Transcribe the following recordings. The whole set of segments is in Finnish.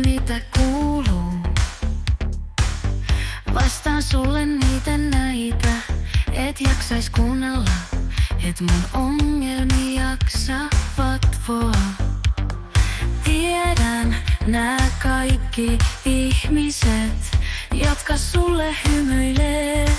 mitä kuuluu. Vastaan sulle niitä näitä, et jaksais kuunnella, et mun ongelmi jaksa vatvoa. Tiedän nää kaikki ihmiset, jotka sulle hymyilee.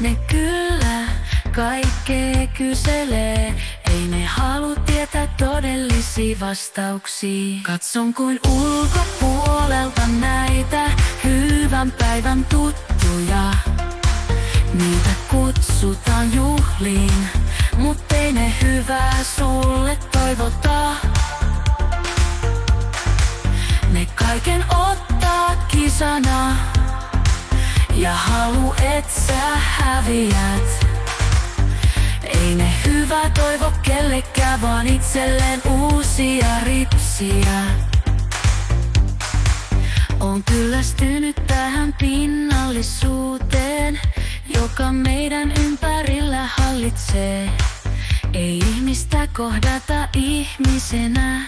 Ne kyllä kaikkea kyselee, ei ne halu tietää todellisia vastauksia. Katson kuin ulkopuolelta näitä hyvän päivän tuttuja. Niitä kutsutaan juhliin, mut ei ne hyvää sulle toivota. Ne kaiken ottaa kisana ja halu et sä häviät. Ei ne hyvä toivo kellekään, vaan itselleen uusia ripsiä. On kyllästynyt tähän pinnallisuuteen, joka meidän ympärillä hallitsee. Ei ihmistä kohdata ihmisenä,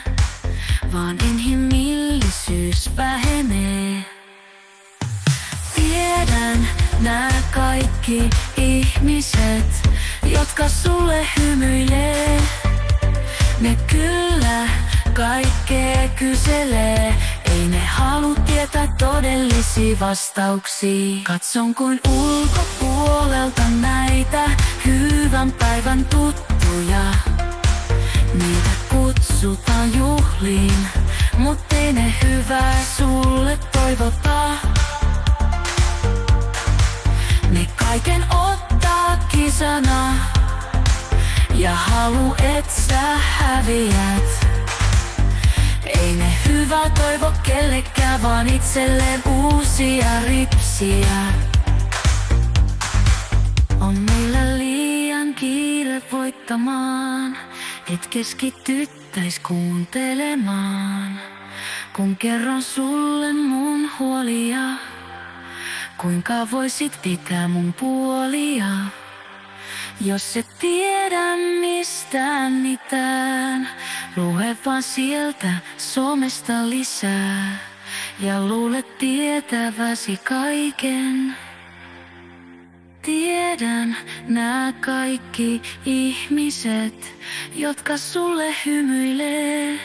vaan inhimillisyys vähenee. Tiedän nää kaikki ihmiset, jotka sulle hymyilee. Ne kyllä kaikkea kyselee, ei ne halu tietää todellisia vastauksia. Katson kuin ulkopuolelta näitä hyvän päivän tuttuja. Niitä kutsutaan juhliin, mut ei ne hyvää sulle toivota. Ne kaiken ottaa kisana ja halu et sä häviät. Ei ne hyvä toivo kellekään, vaan itselleen uusia ripsiä. On meillä liian kiire voittamaan, et keskityttäis kuuntelemaan. Kun kerron sulle mun huolia, kuinka voisit pitää mun puolia. Jos et tiedä mistään mitään, lue vaan sieltä somesta lisää. Ja luulet tietäväsi kaiken. Tiedän nää kaikki ihmiset, jotka sulle hymyilee.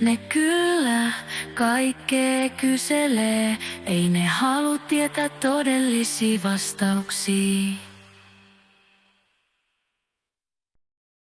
Ne kyllä kaikkea kyselee, ei ne halu tietää todellisia vastauksia.